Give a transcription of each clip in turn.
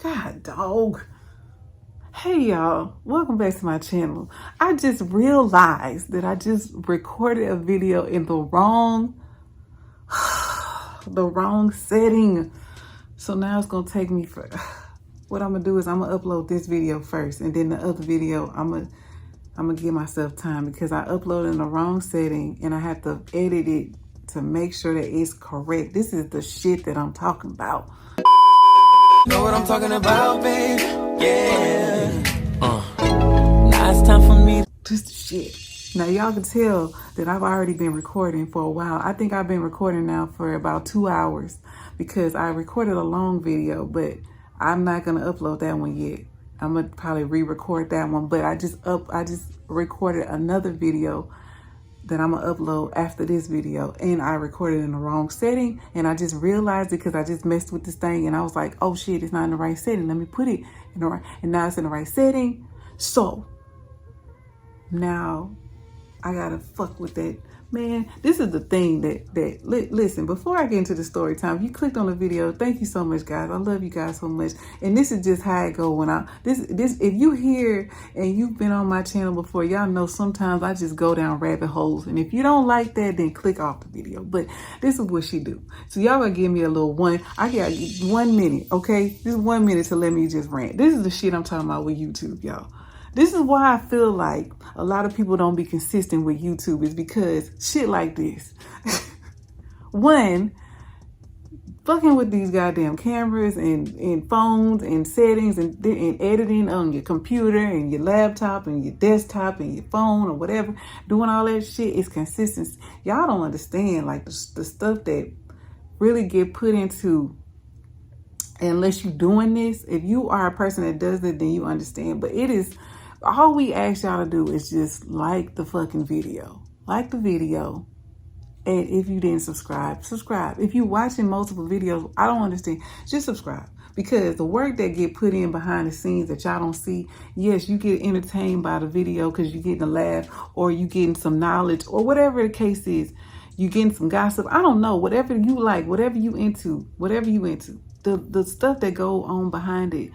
God, dog. Hey y'all, welcome back to my channel. I just realized that I just recorded a video in the wrong setting. So now it's gonna take me for, what I'm gonna do is I'm gonna upload this video first, and then the other video I'm gonna give myself time because I uploaded in the wrong setting and I have to edit it to make sure that it's correct. This is the shit that I'm talking about. Know what I'm talking about, babe? Yeah. Now it's time for me. Just the shit. Now y'all can tell that I've already been recording for a while. I think I've been recording now for about 2 hours because I recorded a long video, but I'm not gonna upload that one yet. I'm gonna probably re-record that one, but I just recorded another video that I'm gonna upload after this video, and I recorded in the wrong setting, and I just realized it because I just messed with this thing, and I was like, oh shit, it's not in the right setting. Let me put it in the right, and now it's in the right setting. So now I gotta fuck with that. Man, this is the thing listen, before I get into the story time, if you clicked on the video, thank you so much, guys. I love you guys so much. And this is just how it go when if you hear and you've been on my channel before, y'all know sometimes I just go down rabbit holes. And if you don't like that, then click off the video. But this is what she do. So y'all gonna give me a little I got 1 minute, okay? This is 1 minute to let me just rant. This is the shit I'm talking about with YouTube, y'all. This is why I feel like a lot of people don't be consistent with YouTube, is because shit like this. One, fucking with these goddamn cameras and phones and settings and editing on your computer and your laptop and your desktop and your phone or whatever, doing all that shit is consistency. Y'all don't understand like the stuff that really get put into. Unless you're doing this, if you are a person that does it, then you understand. But it is, all we ask y'all to do is just like the fucking video. Like the video. And if you didn't subscribe. If you're watching multiple videos, I don't understand. Just subscribe. Because the work that get put in behind the scenes that y'all don't see, yes, you get entertained by the video because you're getting a laugh or you getting some knowledge or whatever the case is. You getting some gossip. I don't know. Whatever you like, whatever you into. The stuff that go on behind it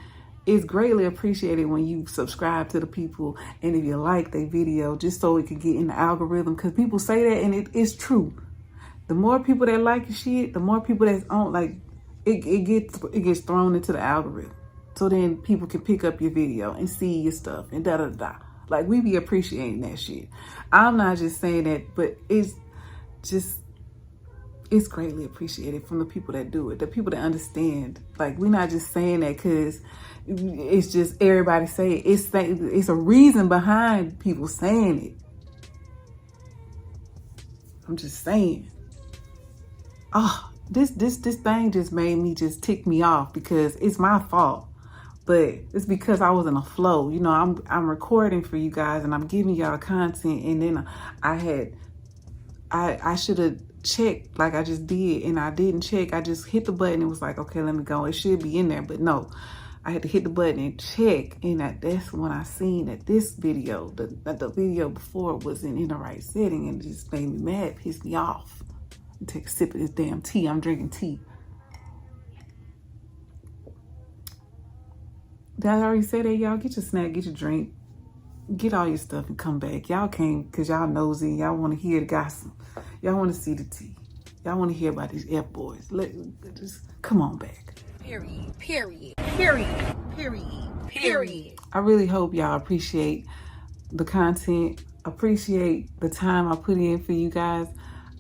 is greatly appreciated when you subscribe to the people and if you like their video, just so it can get in the algorithm, because people say that and it is true. The more people that like your shit, the more people that's on, like it gets thrown into the algorithm, so then people can pick up your video and see your stuff and da da da. Like, we be appreciating that shit. I'm not just saying that, but it's greatly appreciated from the people that do it, the people that understand. Like, we're not just saying that because it's just everybody say it. It's a reason behind people saying it. I'm just saying. Oh, this thing just made me just tick me off because it's my fault. But it's because I was in a flow. You know, I'm recording for you guys and I'm giving y'all content, and then I should have checked like I just did, and I didn't check. I just hit the button and was like, okay, let me go. It should be in there, but no, I had to hit the button and check, and that's when I seen that this video, the video before, wasn't in the right setting, and it just made me mad, pissed me off. Take a sip of this damn tea. I'm drinking tea. Did I already say that, y'all? Get your snack, get your drink, get all your stuff and come back. Y'all came because y'all nosy. Y'all want to hear the gossip. Y'all want to see the tea. Y'all want to hear about these F-boys. Just come on back. Period. Period. I really hope y'all appreciate the content, appreciate the time I put in for you guys.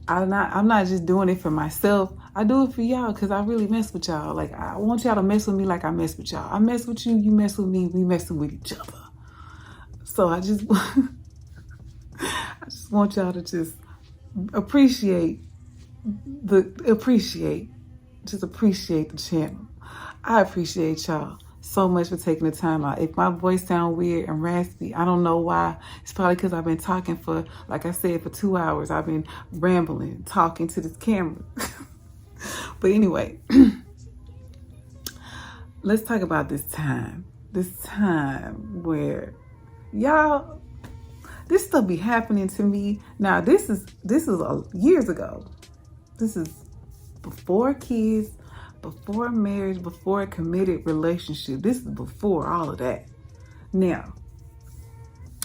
I'm not just doing it for myself. I do it for y'all because I really mess with y'all. Like, I want y'all to mess with me like I mess with y'all. I mess with you, you mess with me, we messing with each other. So I just want y'all to just appreciate the channel. I appreciate y'all so much for taking the time out. If my voice sound weird and raspy, I don't know why. It's probably because I've been talking for, like I said, for 2 hours. I've been rambling, talking to this camera. But anyway, let's talk about this time where y'all, this stuff be happening to me. Now, this is years ago. This is before kids, Before marriage, before a committed relationship. This is before all of that. Now,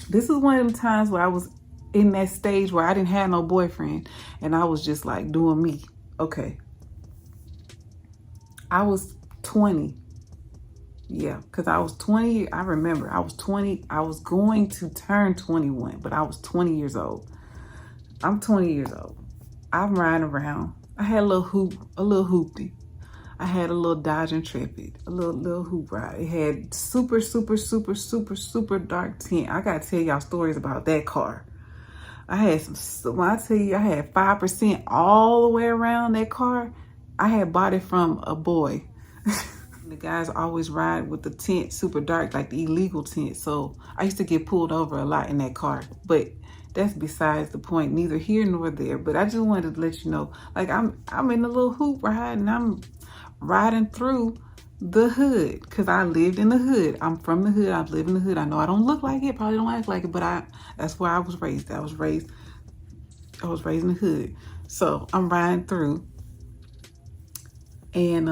this is one of them times where I was in that stage where I didn't have no boyfriend and I was just like doing me. Okay. I was 20. Yeah, because I was 20. I remember I was 20. I was going to turn 21, but I was 20 years old. I'm 20 years old. I'm riding around. I had a little hoopty. I had a little Dodge Intrepid, a little hoop ride. It had super dark tint. I gotta tell y'all stories about that car. I had when I tell you I had 5% all the way around that car, I had bought it from a boy. The guys always ride with the tint super dark, like the illegal tint. So I used to get pulled over a lot in that car, but that's besides the point, neither here nor there. But I just wanted to let you know, like I'm in a little hoop ride and I'm riding through the hood because I lived in the hood. I'm from the hood. I live in the hood. I know I don't look like it, probably don't act like it, but that's where I was raised. I was raised in the hood. So I'm riding through and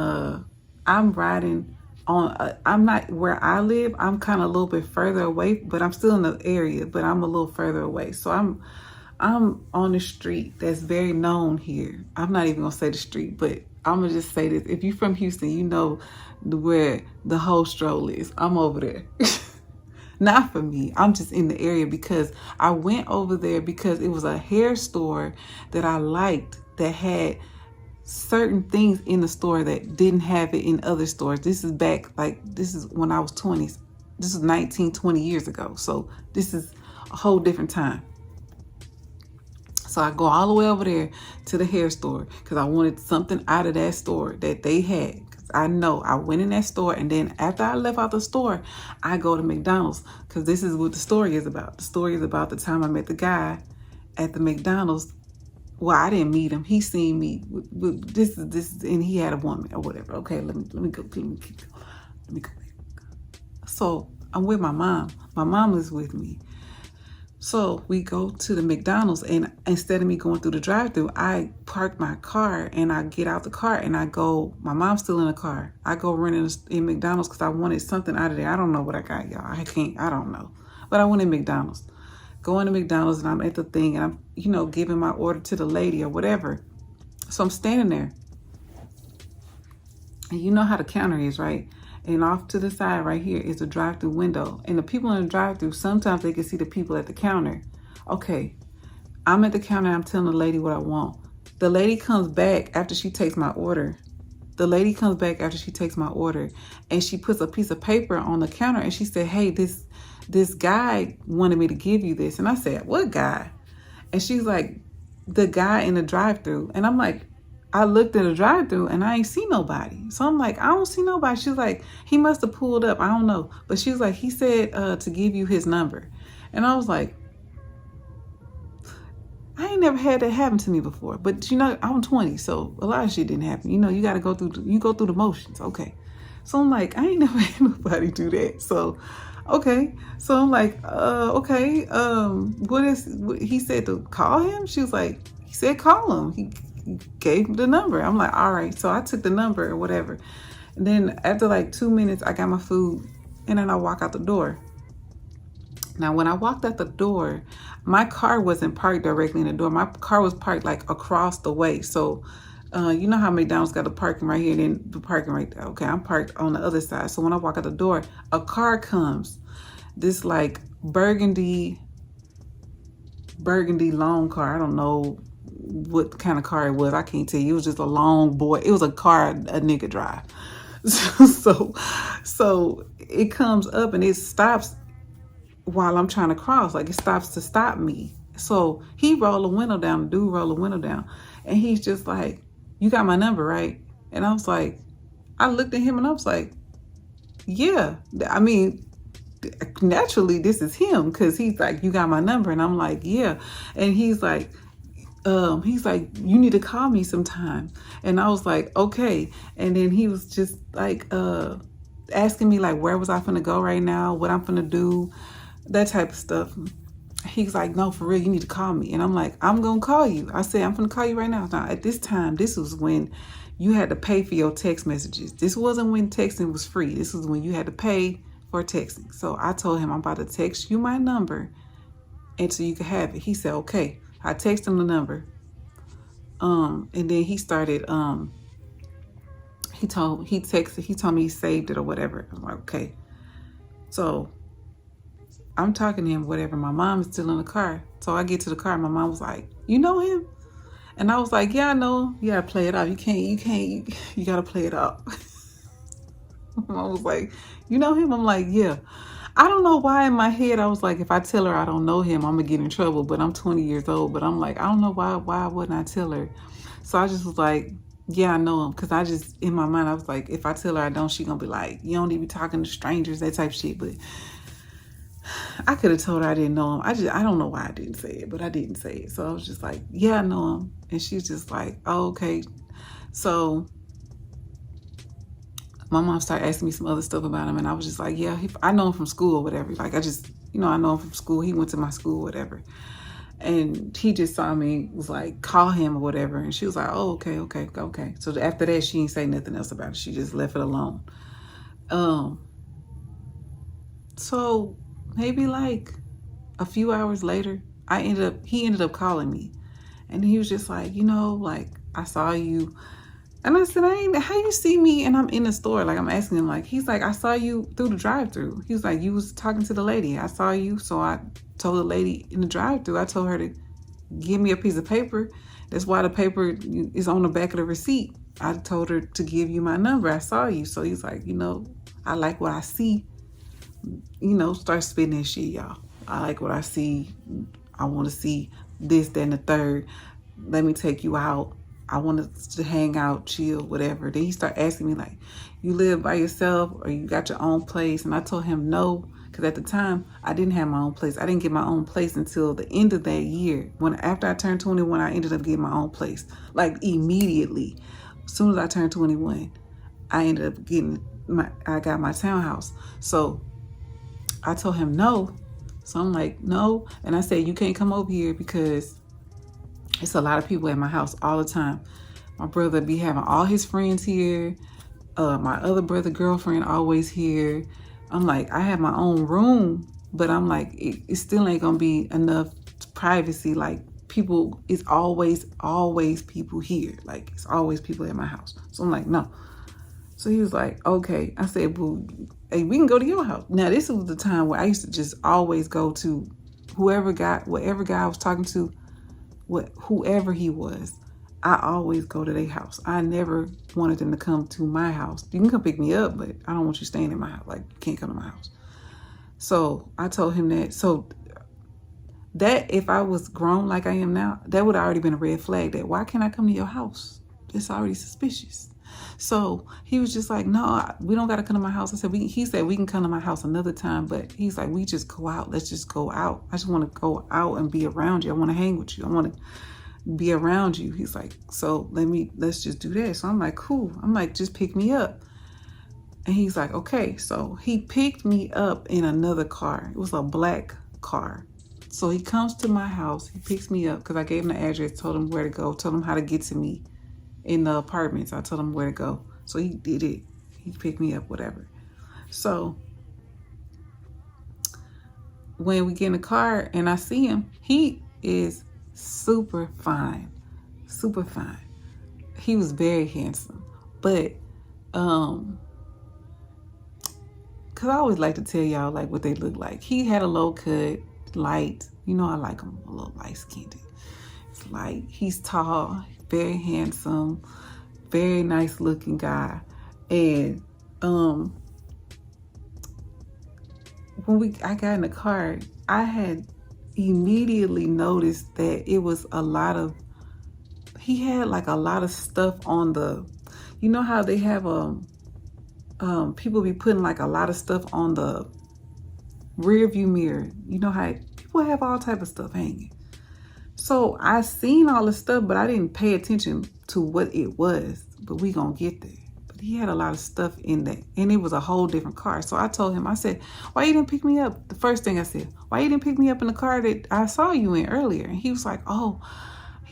I'm riding on, I'm not where I live. I'm kind of a little bit further away, but I'm still in the area, but I'm a little further away. So I'm on the street that's very known here. I'm not even gonna say the street, but I'm gonna just say this. If you're from Houston, you know where the whole stroll is. I'm over there. Not for me. I'm just in the area because I went over there because it was a hair store that I liked that had certain things in the store that didn't have it in other stores. This is when I was 20s. This is 19, 20 years ago. So this is a whole different time. So I go all the way over there to the hair store because I wanted something out of that store that they had. I know I went in that store, and then after I left out the store, I go to McDonald's because this is what the story is about. The story is about the time I met the guy at the McDonald's. Well, I didn't meet him. He seen me. This is, and he had a woman or whatever. Okay, let me go. Let me go. So I'm with my mom. My mom is with me. So we go to the McDonald's, and instead of me going through the drive-thru, I park my car and I get out the car and I go, my mom's still in the car. I go run in McDonald's because I wanted something out of there. I don't know what I got, y'all. I don't know. But I went in McDonald's. Going to McDonald's and I'm at the thing and I'm, giving my order to the lady or whatever. So I'm standing there. And you know how the counter is, right? And off to the side right here is a drive-through window. And the people in the drive-through, sometimes they can see the people at the counter. Okay, I'm at the counter. I'm telling the lady what I want. The lady comes back after she takes my order. And she puts a piece of paper on the counter and she said, hey, this guy wanted me to give you this. And I said, what guy? And she's like, the guy in the drive-through. And I'm like, I looked at the drive-through and I ain't see nobody. So I'm like, I don't see nobody. She's like, he must have pulled up. I don't know. But she was like, he said to give you his number. And I was like, I ain't never had that happen to me before. But I'm 20, so a lot of shit didn't happen. You got to go through the motions. Okay. So I'm like, I ain't never had nobody do that. So, okay. So I'm like, okay. He said to call him? She was like, he said call him. He gave him the number. I'm like, all right. So I took the number or whatever. And then after like 2 minutes, I got my food and then I walk out the door. Now, when I walked out the door, my car wasn't parked directly in the door. My car was parked like across the way. So, you know how McDonald's got the parking right here and then the parking right there. Okay, I'm parked on the other side. So when I walk out the door, a car comes. This like burgundy long car. I don't know what kind of car it was. I can't tell you. It was just a long boy. It was a car a nigga drive. So it comes up and it stops while I'm trying to cross. Like it stops to stop me. So he rolled the window down. The dude rolled the window down. And he's just like, you got my number, right? And I was like, I looked at him and I was like, yeah. I mean, naturally this is him because he's like, you got my number. And I'm like, yeah. And he's like, you need to call me sometime. And I was like, okay. And then he was just like, asking me like, where was I finna go right now? What I'm finna do? That type of stuff. He's like, no, for real, you need to call me. And I'm like, I'm gonna call you. I said, I'm gonna call you right now. Now, at this time, this was when, you had to pay for your text messages. This wasn't when texting was free. This was when you had to pay for texting. So I told him, I'm about to text you my number and so you can have it. He said, okay. I texted him the number. And then he started, he told me he saved it or whatever. I'm like, okay. So I'm talking to him, whatever. My mom is still in the car. So I get to the car. My mom was like, you know him? And I was like, yeah, I know. You gotta play it off. You gotta play it off. I was like, you know him? I'm like, yeah. I don't know why in my head I was like, if I tell her I don't know him, I'm gonna get in trouble. But I'm 20 years old. But I'm like, I don't know why wouldn't I tell her? So I just was like, yeah, I know him. Because I just, in my mind, I was like, if I tell her I don't, she gonna be like, you don't need to be talking to strangers, that type of shit. But I could have told her I didn't know him. I don't know why I didn't say it, but I didn't say it. So I was just like, yeah, I know him. And she's just like, oh, okay. So my mom started asking me some other stuff about him. And I was just like, yeah, I know him from school or whatever. Like, I just, I know him from school. He went to my school or whatever. And he just saw me, was like, call him or whatever. And she was like, oh, okay. So after that, she didn't say nothing else about it. She just left it alone. So maybe like a few hours later, he ended up calling me. And he was just like, like, I saw you. And I said, how you see me? And I'm in the store. Like, I'm asking him, like, he's like, I saw you through the drive-thru. He was like, you was talking to the lady. I saw you. So I told the lady in the drive-thru, I told her to give me a piece of paper. That's why the paper is on the back of the receipt. I told her to give you my number. I saw you. So he's like, I like what I see. Start spitting that shit, y'all. I like what I see. I want to see this, that, and the third. Let me take you out. I want us to hang out, chill, whatever. Then he started asking me, like, you live by yourself or you got your own place? And I told him no, because at the time, I didn't have my own place. I didn't get my own place until the end of that year. After I turned 21, I ended up getting my own place. Like, immediately. As soon as I turned 21, I ended up I got my townhouse. So I told him no. So I'm like, no. And I said, you can't come over here because it's a lot of people at my house all the time. My brother be having all his friends here. My other brother girlfriend always here. I'm like, I have my own room, but I'm like, it still ain't gonna be enough privacy. Like, people, it's always people here. Like, it's always people at my house. So I'm like, no. So he was like, okay. I said, well, hey, we can go to your house. Now, this was the time where I used to just always go to whatever guy I was talking to, whoever he was. I always go to their house. I never wanted them to come to my house. You can come pick me up, but I don't want you staying in my house. Like, you can't come to my house. So I told him that. So that, if I was grown like I am now, that would have already been a red flag. That why can't I come to your house? It's already suspicious. So he was just like, no, we don't got to come to my house. I said, he said we can come to my house another time, but he's like, we just go out. Let's just go out. I just want to go out and be around you. I want to hang with you. I want to be around you. He's like, so let's just do that. So I'm like, cool. I'm like, just pick me up. And he's like, okay. So he picked me up in another car. It was a black car. So he comes to my house. He picks me up because I gave him the address, told him where to go, told him how to get to me in the apartments. I told him where to go. So he did it. He picked me up, whatever. So when we get in the car and I see him, he is super fine. Super fine. He was very handsome. But because I always like to tell y'all like what they look like. He had a low cut, light. I like him a little light skinned. It's light. He's tall, very handsome, very nice looking guy. And when I got in the car, I had immediately noticed that it was he had like a lot of stuff on the, how they have people be putting like a lot of stuff on the rear view mirror. You know how people have all type of stuff hanging. So I seen all the stuff, but I didn't pay attention to what it was. But we gonna get there. But he had a lot of stuff in there, and it was a whole different car. So I told him, I said, why you didn't pick me up? The first thing I said, why you didn't pick me up in the car that I saw you in earlier? And he was like,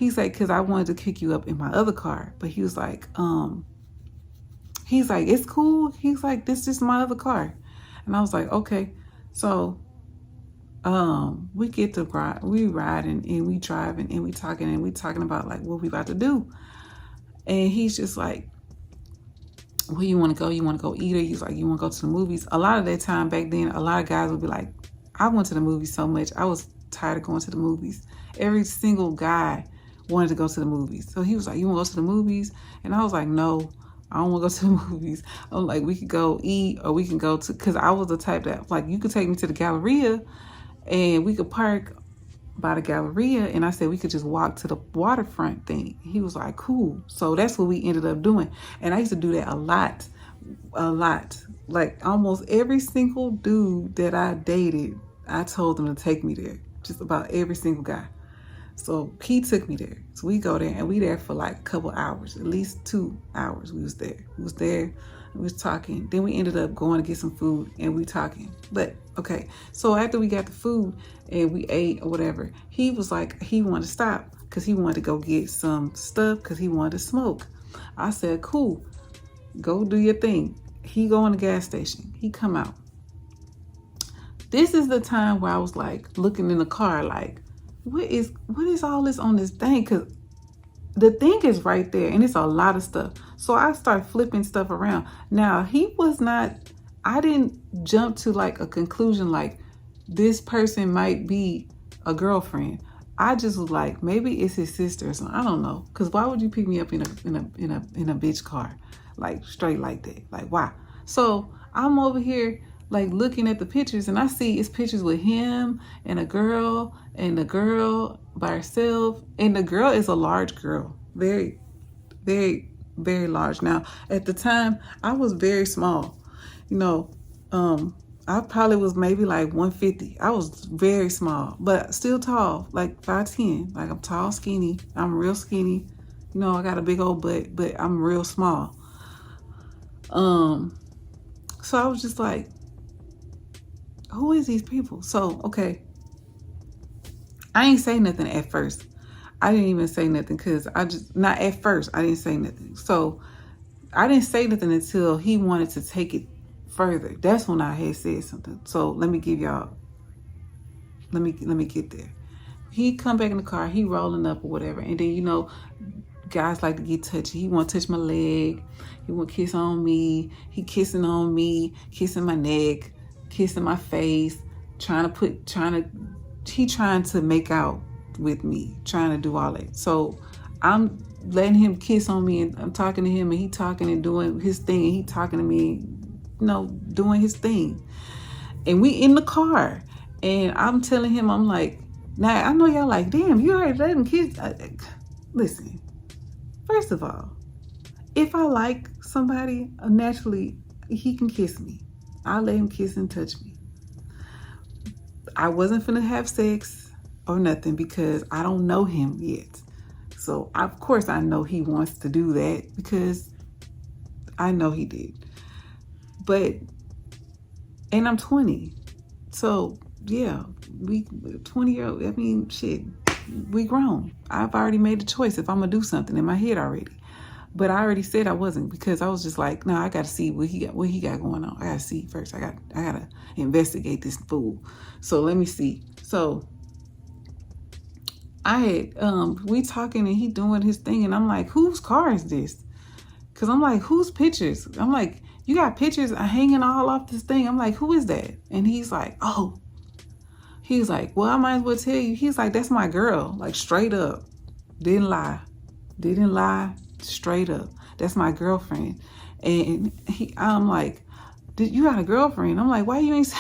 He's like, because I wanted to pick you up in my other car. But he was like, it's cool. He's like, this is my other car. And I was like, okay. So we get to ride, we riding and we driving and we talking about like what we about to do. And he's just like, where you want to go? You want to go eat? Or he's like, you want to go to the movies? A lot of that time back then, a lot of guys would be like, I went to the movies so much. I was tired of going to the movies. Every single guy wanted to go to the movies. So he was like, you want to go to the movies? And I was like, no, I don't want to go to the movies. I'm like, we could go eat or we can go to, because I was the type that, like, you could take me to the Galleria and we could park by the Galleria. And I said, we could just walk to the waterfront thing. He was like, cool. So that's what we ended up doing. And I used to do that a lot. Like almost every single dude that I dated, I told them to take me there. Just about every single guy. So he took me there. So we go there and we there for like a couple hours, at least 2 hours. We was there. We was talking. Then we ended up going to get some food and we talking. But okay, so after we got the food and we ate or whatever, he was like, he wanted to stop because he wanted to go get some stuff because he wanted to smoke. I said, cool, go do your thing. He go in the gas station. He come out. This is the time where I was like looking in the car like, what is all this on this thing? Because the thing is right there and it's a lot of stuff. So I start flipping stuff around. Now I didn't jump to like a conclusion like this person might be a girlfriend. I just was like, maybe it's his sister or something. I don't know. Because why would you pick me up in a bitch car? Like straight like that. Like why? So I'm over here like looking at the pictures and I see it's pictures with him and a girl and the girl by herself. And the girl is a large girl. Very, very, very large. Now, at the time, I was very small. You know, I probably was maybe like 150. I was very small, but still tall, like 5'10". Like I'm tall, skinny. I'm real skinny. You know, I got a big old butt, but I'm real small. So I was just like, who is these people? So, okay. I ain't say nothing at first. I didn't even say nothing because not at first, I didn't say nothing. So I didn't say nothing until he wanted to take it further. That's when I had said something. So let me get there. He come back in the car, he rolling up or whatever. And then, you know, guys like to get touchy. He want to touch my leg. He want to kiss on me. He kissing on me, kissing my neck, kissing my face, trying to make out with me, trying to do all that. So I'm letting him kiss on me and I'm talking to him and he talking and doing his thing and he talking to me, you know, doing his thing. And we in the car and I'm telling him, I'm like, now I know y'all like, damn, you already let him kiss. Listen, first of all, if I like somebody, naturally, he can kiss me. I'll let him kiss and touch me. I wasn't finna have sex or nothing because I don't know him yet. So, of course, I know he wants to do that because I know he did. But, and I'm 20. So, yeah, we 20-year-old, I mean, shit, we grown. I've already made the choice if I'm gonna do something in my head already. But I already said I wasn't because I was just like, no, I got to see what he got going on. I got to see first. I got to investigate this fool. So let me see. So I had, we talking and he doing his thing and I'm like, whose car is this? Cause I'm like, whose pictures? I'm like, you got pictures hanging all off this thing. I'm like, who is that? And he's like, oh, he's like, well, I might as well tell you. He's like, that's my girl. Like straight up. Didn't lie. Straight up. That's my girlfriend. And I'm like, you got a girlfriend? I'm like, why you ain't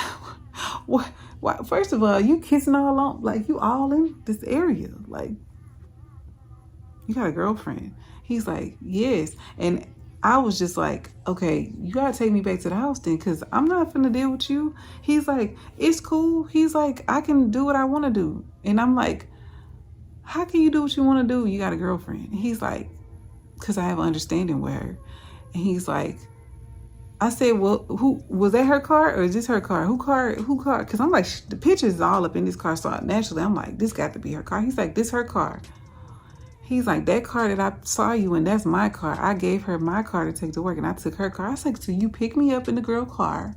what? Why? First of all, you kissing all on, like you all in this area. Like, you got a girlfriend? He's like, yes. And I was just like, okay, you gotta take me back to the house then, because I'm not finna deal with you. He's like, it's cool. He's like, I can do what I want to do. And I'm like, how can you do what you want to do? You got a girlfriend. And he's like, because I have an understanding with her. And he's like, I said, well, who was that, her car or is this her car? Who car? Because I'm like, the pictures is all up in this car. So naturally, I'm like, this got to be her car. He's like, this her car. He's like, that car that I saw you in, that's my car. I gave her my car to take to work, and I took her car. I was like, so you picked me up in the girl car.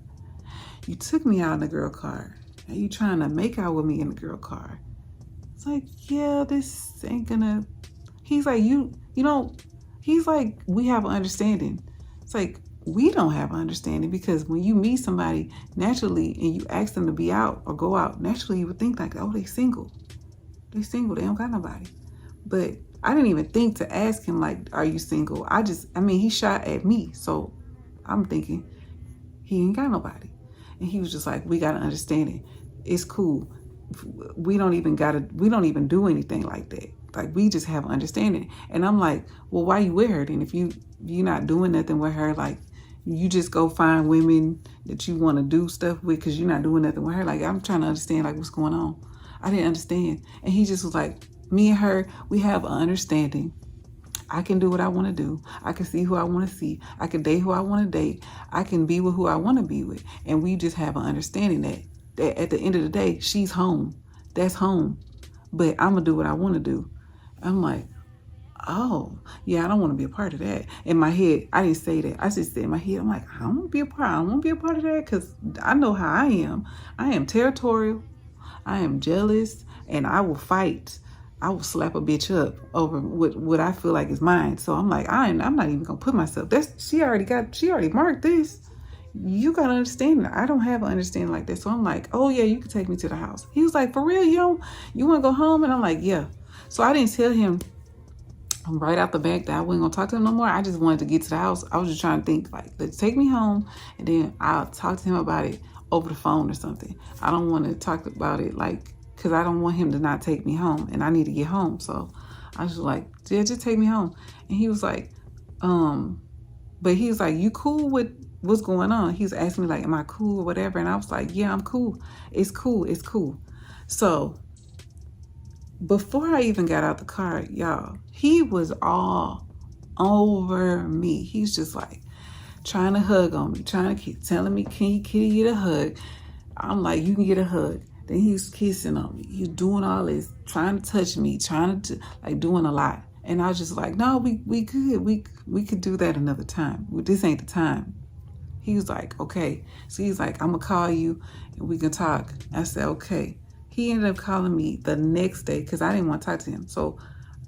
You took me out in the girl car. Are you trying to make out with me in the girl car? It's like, yeah, this ain't gonna. He's like, you know, he's like, we have an understanding. It's like, we don't have an understanding, because when you meet somebody naturally and you ask them to be out or go out, naturally you would think like, oh, they single. They single, they don't got nobody. But I didn't even think to ask him, like, are you single? I mean, he shot at me. So I'm thinking he ain't got nobody. And he was just like, we got to understand it. It's cool. We don't even do anything like that. Like, we just have understanding. And I'm like, well, why you with her then? If you're not doing nothing with her, like, you just go find women that you want to do stuff with because you're not doing nothing with her. Like, I'm trying to understand, like, what's going on. I didn't understand. And he just was like, me and her, we have an understanding. I can do what I want to do. I can see who I want to see. I can date who I want to date. I can be with who I want to be with. And we just have an understanding that at the end of the day, she's home. That's home. But I'm going to do what I want to do. I'm like, oh, yeah, I don't want to be a part of that. In my head, I didn't say that. I just said in my head, I'm like, I don't want to be a part. I don't want to be a part of that, because I know how I am. I am territorial. I am jealous, and I will fight. I will slap a bitch up over what I feel like is mine. So I'm like, I'm not even gonna put myself. She already marked this. You gotta understand that I don't have an understanding like that. So I'm like, oh yeah, you can take me to the house. He was like, for real, you wanna go home? And I'm like, yeah. So I didn't tell him right out the back that I wasn't gonna talk to him no more. I just wanted to get to the house. I was just trying to think, like, let's take me home, and then I'll talk to him about it over the phone or something. I don't want to talk about it, like, because I don't want him to not take me home, and I need to get home. So I was like, yeah, just take me home. And he was like, but he was like, you cool with what's going on? He was asking me, like, am I cool or whatever? And I was like, yeah, I'm cool. It's cool. It's cool. So before I even got out the car, y'all, he was all over me. He's just like trying to hug on me, trying to keep telling me, can you get a hug? I'm like, you can get a hug. Then he's kissing on me. He's doing all this, trying to touch me, trying to like doing a lot. And I was just like, no, we could. We could do that another time. This ain't the time. He was like, okay. So he's like, I'm gonna call you and we can talk. I said, okay. He ended up calling me the next day because I didn't want to talk to him. So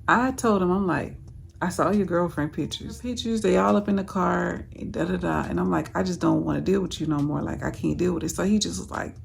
I told him, I'm like, I saw your girlfriend pictures. They all up in the car and da-da-da. And I'm like, I just don't want to deal with you no more. Like, I can't deal with it. So he just was like,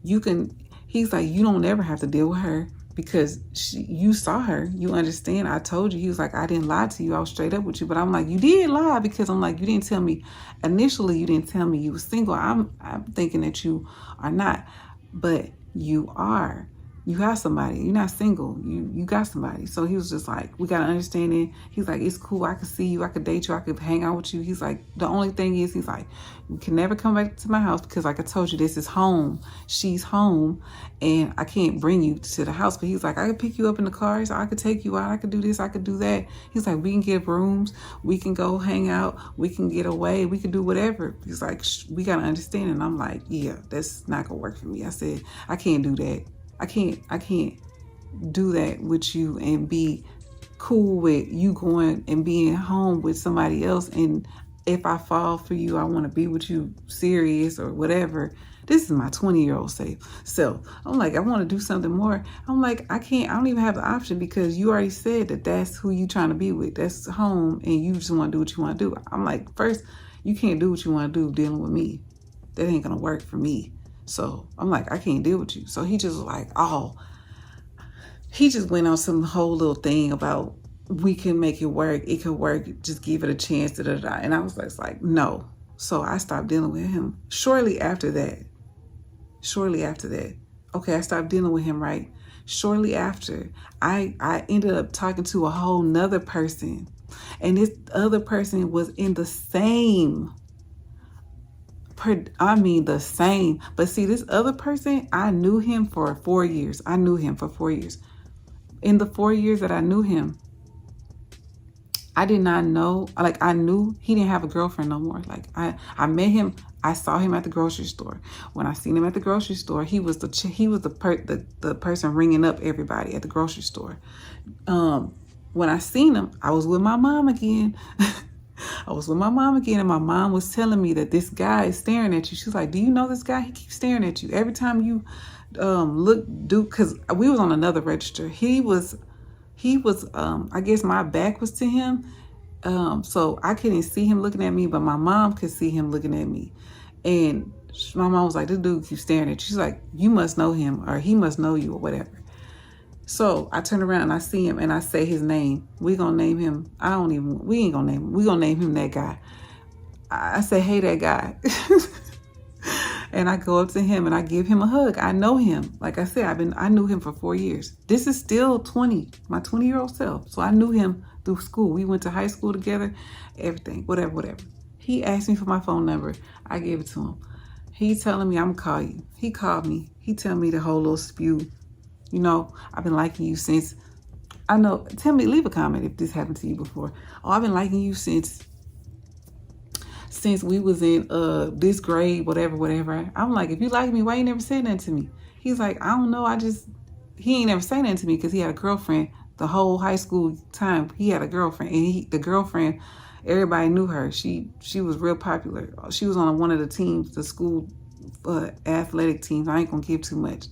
he's like, you don't ever have to deal with her because you saw her. You understand. I told you. He was like, I didn't lie to you. I was straight up with you. But I'm like, you did lie, because I'm like, you didn't tell me. Initially, you didn't tell me you were single. I'm thinking that you are not, but you are. You have somebody. You're not single. You got somebody. So he was just like, we got an understanding. He's like, it's cool. I could see you. I could date you. I could hang out with you. He's like, the only thing is, he's like, we can never come back to my house because, like I told you, this is home. She's home, and I can't bring you to the house. But he's like, I could pick you up in the car. So I could take you out. I could do this. I could do that. He's like, we can get rooms. We can go hang out. We can get away. We can do whatever. He's like, we got to understand. And I'm like, yeah, that's not going to work for me. I said, I can't do that. I can't do that with you and be cool with you going and being home with somebody else. And if I fall for you, I want to be with you serious or whatever. This is my 20-year-old self. I'm like, I want to do something more. I'm like, I don't even have the option because you already said that that's who you trying to be with. That's home, and you just want to do what you want to do. I'm like, first, you can't do what you want to do dealing with me. That ain't going to work for me. So I'm like, I can't deal with you. So he just was like, oh, he just went on some whole little thing about we can make it work. It could work. Just give it a chance. Da, da, da. And I was like, no. So I stopped dealing with him. Shortly after that, okay, I stopped dealing with him, right? Shortly after, I ended up talking to a whole nother person. And this other person was in the same, the same. But see, this other person, I knew him for 4 years. In the 4 years that I knew him, I did not know, like I knew he didn't have a girlfriend no more. Like I met him, I saw him at the grocery store. When I seen him at the grocery store, he was the person ringing up everybody at the grocery store. When I seen him, I was with my mom again. I was with my mom again, and my mom was telling me that this guy is staring at you. She's like, do you know this guy? He keeps staring at you. Every time you because we was on another register. He was, I guess my back was to him. So I couldn't see him looking at me, but my mom could see him looking at me. And my mom was like, this dude keeps staring at you. She's like, you must know him, or he must know you, or whatever. So I turn around and I see him and I say his name. We gonna name him. We ain't gonna name him. We gonna name him that guy. I say, hey, that guy. And I go up to him and I give him a hug. I know him. Like I said, I knew him for 4 years. This is still my 20-year-old self. So I knew him through school. We went to high school together, everything, whatever. He asked me for my phone number. I gave it to him. He's telling me I'm gonna call you. He called me. He tell me the whole little spew. You know, I've been liking you since, I know, tell me, leave a comment if this happened to you before. Oh, I've been liking you since we was in this grade, whatever. I'm like, if you like me, why you never said nothing to me? He's like, I don't know, he ain't never said nothing to me because he had a girlfriend the whole high school time. He had a girlfriend, and the girlfriend, everybody knew her. She was real popular. She was on one of the teams, the school athletic teams. I ain't gonna give too much.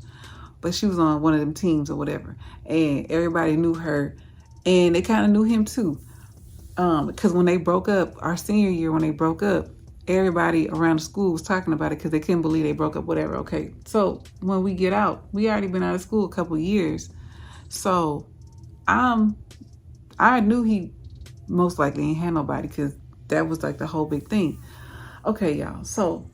But she was on one of them teams or whatever. And everybody knew her. And they kind of knew him too. Because when they broke up, our senior year, when they broke up, everybody around the school was talking about it because they couldn't believe they broke up, whatever. Okay. So when we get out, we already been out of school a couple of years. So I knew he most likely ain't had nobody because that was like the whole big thing. Okay, y'all. So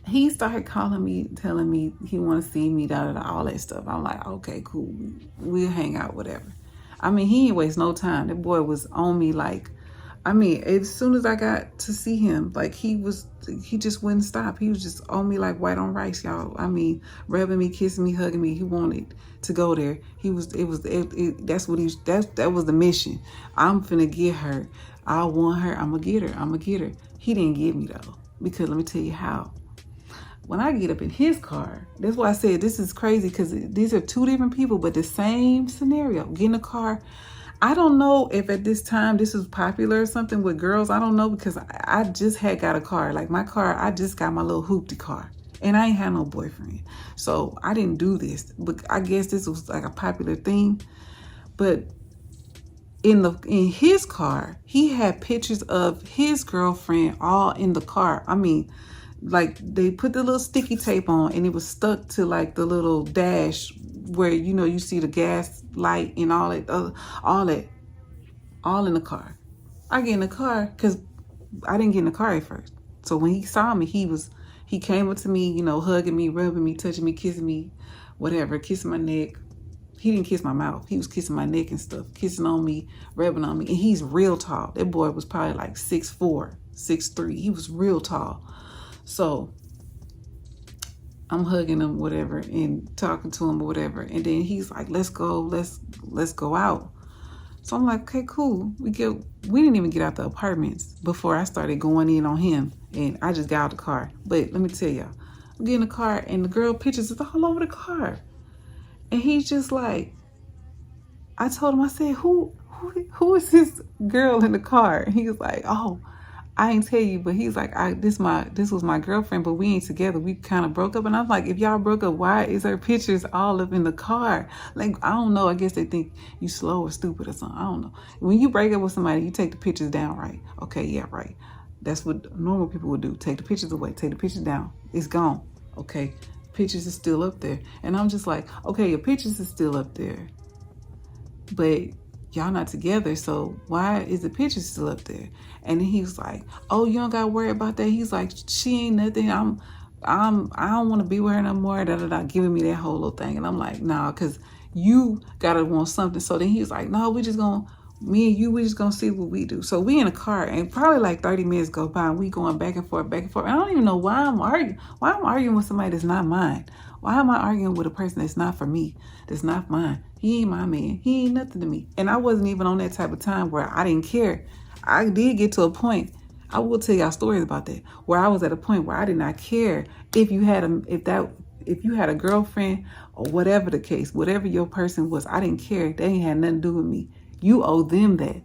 he started calling me, telling me he want to see me, all that stuff. I'm like, okay, cool. We'll hang out, whatever. I mean, he ain't waste no time. That boy was on me like, I mean, as soon as I got to see him, like he just wouldn't stop. He was just on me like white on rice, y'all. I mean, rubbing me, kissing me, hugging me. He wanted to go there. That was the mission. I'm finna get her. I want her. I'm gonna get her. He didn't get me though, because let me tell you how. When I get up in his car, that's why I said this is crazy, because these are two different people, but the same scenario. Get in a car. I don't know if at this time this was popular or something with girls. I don't know, because I just had got a car. Like my car, I just got my little hoopty car. And I ain't had no boyfriend. So I didn't do this. But I guess this was like a popular thing. But in his car, he had pictures of his girlfriend all in the car. I mean, like they put the little sticky tape on and it was stuck to like the little dash where, you know, you see the gas light and all in the car. I get in the car because I didn't get in the car at first. So when he saw me, he came up to me, you know, hugging me, rubbing me, touching me, kissing me, whatever, kissing my neck. He didn't kiss my mouth. He was kissing my neck and stuff, kissing on me, rubbing on me. And he's real tall. That boy was probably like 6'4", 6'3". He was real tall. So I'm hugging him, whatever, and talking to him or whatever. And then he's like, let's go out. So I'm like, okay, cool. We didn't even get out the apartments before I started going in on him. And I just got out the car. But let me tell y'all, I get in the car and the girl pictures is all over the car. And he's just like, I told him, I said, who is this girl in the car? And he was like, oh, I ain't tell you, but he's like, this was my girlfriend, but we ain't together. We kind of broke up. And I'm like, if y'all broke up, why is her pictures all up in the car? Like, I don't know. I guess they think you slow or stupid or something. I don't know. When you break up with somebody, you take the pictures down, right? Okay, yeah, right. That's what normal people would do. Take the pictures away. Take the pictures down. It's gone. Okay. Pictures is still up there. And I'm just like, okay, your pictures is still up there, but y'all not together, so why is the picture still up there? And then he was like, oh, you don't gotta worry about that. He's like, she ain't nothing. I don't want to be with her no more. Giving me that whole little thing. And I'm like, nah, because you gotta want something. So then he was like, no, we just gonna Me and you, we just gonna see what we do. So we in a car, and probably like 30 minutes go by, and we going back and forth, back and forth. And I don't even know why I'm arguing. Why I'm arguing with somebody that's not mine? Why am I arguing with a person that's not for me? That's not mine. He ain't my man. He ain't nothing to me. And I wasn't even on that type of time where I didn't care. I did get to a point. I will tell y'all stories about that, where I was at a point where I did not care if you had a girlfriend or whatever the case, whatever your person was. I didn't care. They ain't had nothing to do with me. You owe them that.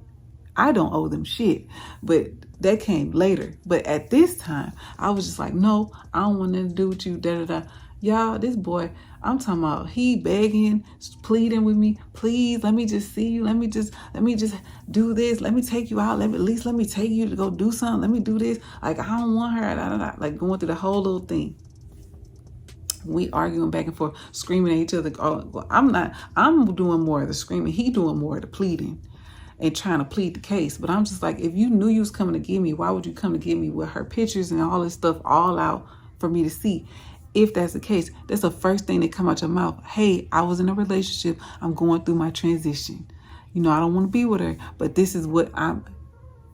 I don't owe them shit. But that came later. But at this time, I was just like, no, I don't want nothing to do with you. Da da da. Y'all, this boy, I'm talking about, he begging, pleading with me, please, let me just see you. Let me just do this. Let me take you out. At least let me take you to go do something. Let me do this. Like, I don't want her. Da, da, da. Like, going through the whole little thing. We arguing back and forth, screaming at each other. Oh, well, I'm doing more of the screaming. He doing more of the pleading and trying to plead the case. But I'm just like, if you knew you was coming to get me, why would you come to get me with her pictures and all this stuff all out for me to see? If that's the case, that's the first thing that come out your mouth. Hey, I was in a relationship. I'm going through my transition. You know, I don't want to be with her, but this is what I'm.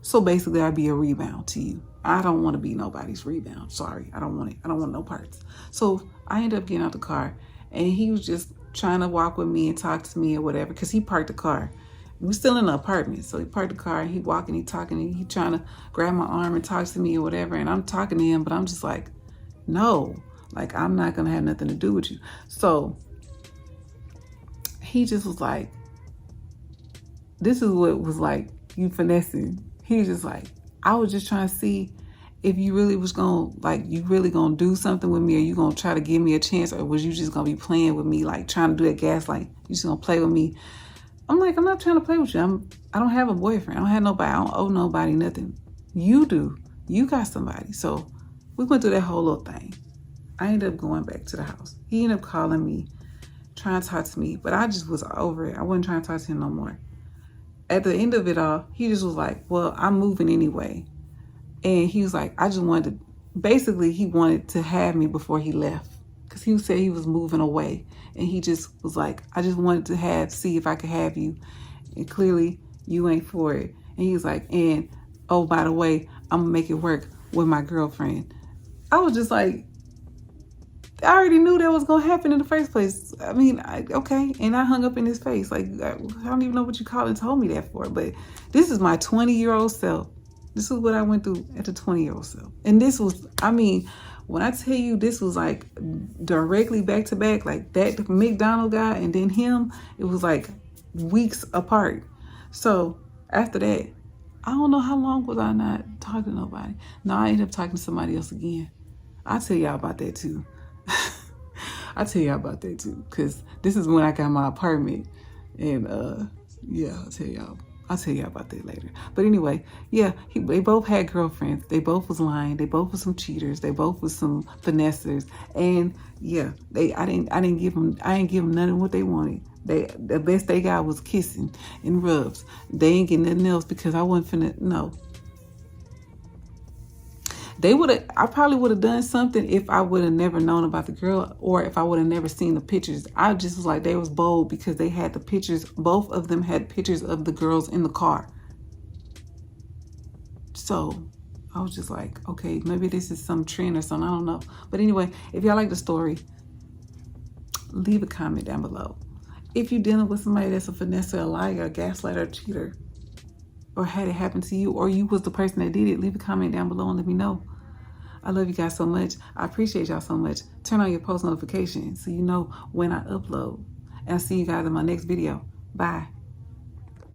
So basically, I'd be a rebound to you. I don't want to be nobody's rebound. Sorry, I don't want it. I don't want no parts. So I ended up getting out the car, and he was just trying to walk with me and talk to me or whatever, because he parked the car. We're still in the apartment. So he parked the car, and he walking, he talking, and he trying to grab my arm and talk to me or whatever. And I'm talking to him, but I'm just like, no, like, I'm not going to have nothing to do with you. So he just was like, this is what was like, you finessing. He was just like, I was just trying to see if you really was going to, like, you really going to do something with me, or you going to try to give me a chance, or was you just going to be playing with me, like trying to do that gaslight? You just going to play with me? I'm like, I'm not trying to play with you. I don't have a boyfriend. I don't have nobody. I don't owe nobody nothing. You do. You got somebody. So we went through that whole little thing. I ended up going back to the house. He ended up calling me, trying to talk to me, but I just was over it. I wasn't trying to talk to him no more. At the end of it all, he just was like, well, I'm moving anyway. And he was like, I just wanted to, basically he wanted to have me before he left, because he said he was moving away. And he just was like, I just wanted to see if I could have you. And clearly you ain't for it. And he was like, and oh, by the way, I'm gonna make it work with my girlfriend. I was just like, I already knew that was gonna happen in the first place. I mean, okay. And I hung up in his face. Like, I don't even know what you called and told me that for. But this is my 20-year-old self. This is what I went through at the 20-year-old self. And this was, I mean, when I tell you this was like directly back to back, like that McDonald guy and then him, it was like weeks apart. So after that, I don't know how long was I not talking to nobody. No, I ended up talking to somebody else again. I'll tell y'all about that too. I'll tell y'all about that too, because this is when I got my apartment. And yeah, I'll tell y'all about that later. But anyway, yeah, they both had girlfriends. They both was lying. They both was some cheaters. They both was some finessers. And yeah, I didn't give them none of what they wanted. The best they got was kissing and rubs. They ain't getting nothing else, because I wasn't finna, no. I probably would have done something if I would have never known about the girl, or if I would have never seen the pictures. I just was like, they was bold because they had the pictures. Both of them had pictures of the girls in the car. So I was just like, okay, maybe this is some trend or something. I don't know. But anyway, if y'all like the story, leave a comment down below. If you're dealing with somebody that's a finesse, a liar, a gaslighter, a cheater, or had it happen to you, or you was the person that did it, leave a comment down below and let me know. I love you guys so much. I appreciate y'all so much. Turn on your post notifications so you know when I upload. And I'll see you guys in my next video. Bye.